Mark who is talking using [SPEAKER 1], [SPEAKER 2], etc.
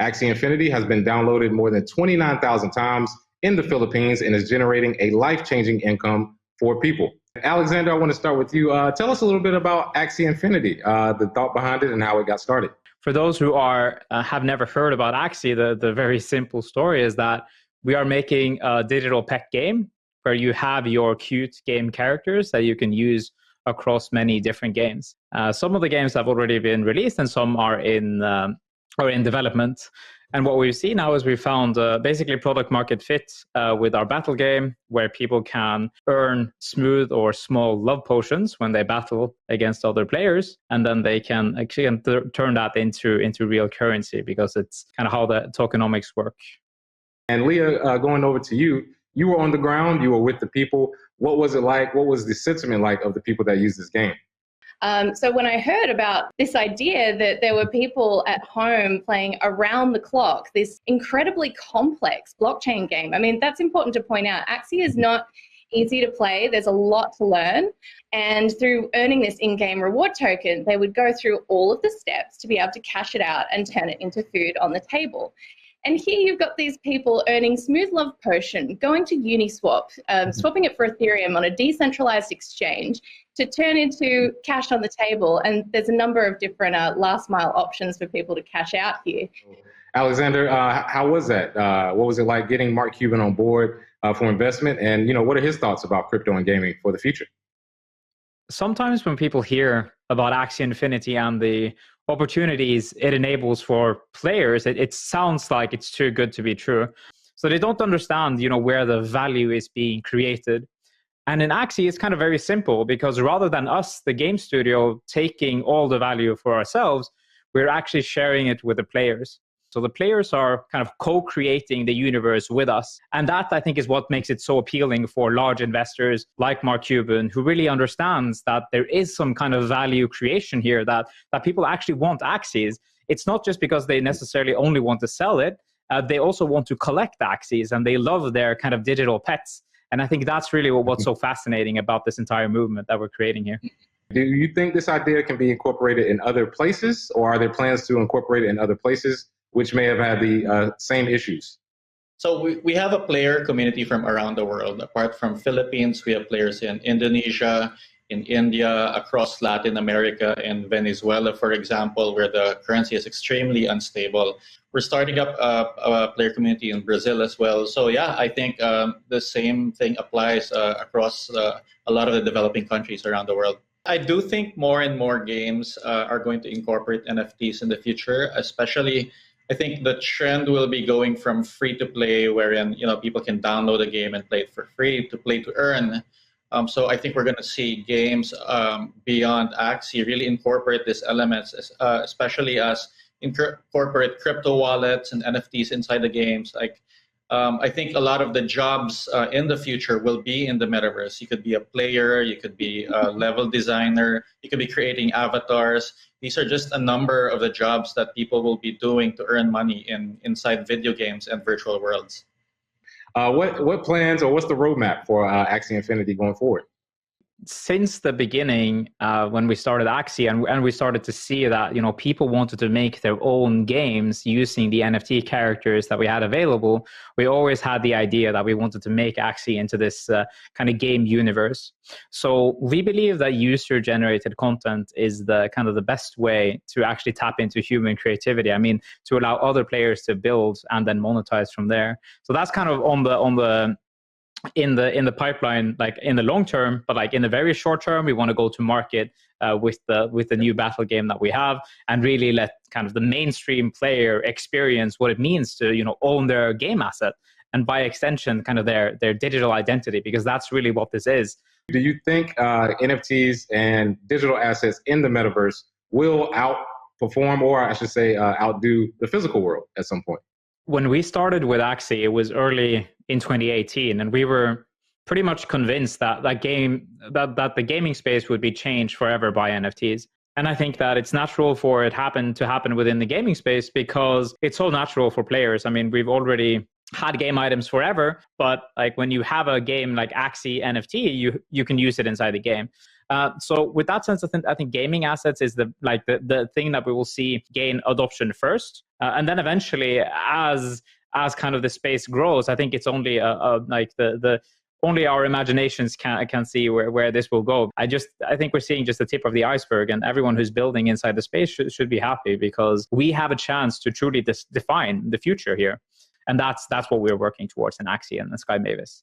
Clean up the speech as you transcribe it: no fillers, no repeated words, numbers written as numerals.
[SPEAKER 1] Axie Infinity has been downloaded more than 29,000 times in the Philippines and is generating a life-changing income for people. Aleksander, I want to start with you. Tell us a little bit about Axie Infinity, the thought behind it and how it got started.
[SPEAKER 2] For those who have never heard about Axie, the very simple story is that we are making a digital pet game where you have your cute game characters that you can use across many different games. Some of the games have already been released and some are in development. And what we've seen now is we found basically product market fit with our battle game, where people can earn smooth or small love potions when they battle against other players. And then they can actually turn that into real currency, because it's kind of how the tokenomics work.
[SPEAKER 1] And Leah, going over to you, you were on the ground, you were with the people. What was it like? What was the sentiment like of the people that use this game?
[SPEAKER 3] So when I heard about this idea that there were people at home playing around the clock, this incredibly complex blockchain game, I mean, that's important to point out. Axie is not easy to play. There's a lot to learn. And through earning this in-game reward token, they would go through all of the steps to be able to cash it out and turn it into food on the table. And here you've got these people earning Smooth Love Potion, going to Uniswap, swapping it for Ethereum on a decentralized exchange to turn into cash on the table. And there's a number of different last mile options for people to cash out here.
[SPEAKER 1] Aleksander, how was that? What was it like getting Mark Cuban on board for investment? And, what are his thoughts about crypto and gaming for the future?
[SPEAKER 2] Sometimes when people hear about Axie Infinity and the opportunities it enables for players, it sounds like it's too good to be true. So they don't understand, where the value is being created. And in Axie, it's kind of very simple, because rather than us, the game studio, taking all the value for ourselves, we're actually sharing it with the players. So the players are kind of co-creating the universe with us. And that, I think, is what makes it so appealing for large investors like Mark Cuban, who really understands that there is some kind of value creation here, that people actually want Axies. It's not just because they necessarily only want to sell it. They also want to collect Axies, and they love their kind of digital pets. And I think that's really what's so fascinating about this entire movement that we're creating here.
[SPEAKER 1] Do you think this idea can be incorporated in other places, or are there plans to incorporate it in other places which may have had the same issues?
[SPEAKER 4] So we have a player community from around the world. Apart from Philippines, we have players in Indonesia, in India, across Latin America, in Venezuela, for example, where the currency is extremely unstable. We're starting up a player community in Brazil as well. So yeah, I think the same thing applies across a lot of the developing countries around the world. I do think more and more games are going to incorporate NFTs in the future, especially I think the trend will be going from free to play, wherein people can download a game and play it for free, to play to earn. So I think we're going to see games beyond Axie really incorporate these elements, especially as incorporate crypto wallets and NFTs inside the games. Like I think a lot of the jobs in the future will be in the metaverse. You could be a player, you could be a level designer, you could be creating avatars. These are just a number of the jobs that people will be doing to earn money inside video games and virtual worlds.
[SPEAKER 1] What plans, or what's the roadmap for Axie Infinity going forward?
[SPEAKER 2] Since the beginning, when we started Axie, and we started to see that people wanted to make their own games using the NFT characters that we had available, we always had the idea that we wanted to make Axie into this kind of game universe. So we believe that user-generated content is the kind of the best way to actually tap into human creativity. I mean, to allow other players to build and then monetize from there. So that's kind of in the pipeline, like in the long term, but like in the very short term, we want to go to market with the new battle game that we have, and really let kind of the mainstream player experience what it means to own their game asset, and by extension kind of their digital identity, because that's really what this is.
[SPEAKER 1] Do you think NFTs and digital assets in the metaverse will outperform, or I should say outdo the physical world at some point?
[SPEAKER 2] When we started with Axie, it was early in 2018, and we were pretty much convinced that the gaming space would be changed forever by NFTs. And I think that it's natural for it to happen within the gaming space, because it's so natural for players. I mean, we've already had game items forever, but like when you have a game like Axie NFT, you can use it inside the game. So with that sense, I think gaming assets is the thing that we will see gain adoption first, and then eventually, as kind of the space grows, I think it's only like only our imaginations can see where this will go. I think we're seeing just the tip of the iceberg, and everyone who's building inside the space should be happy, because we have a chance to truly define the future here. And that's what we're working towards in Axie and Sky Mavis.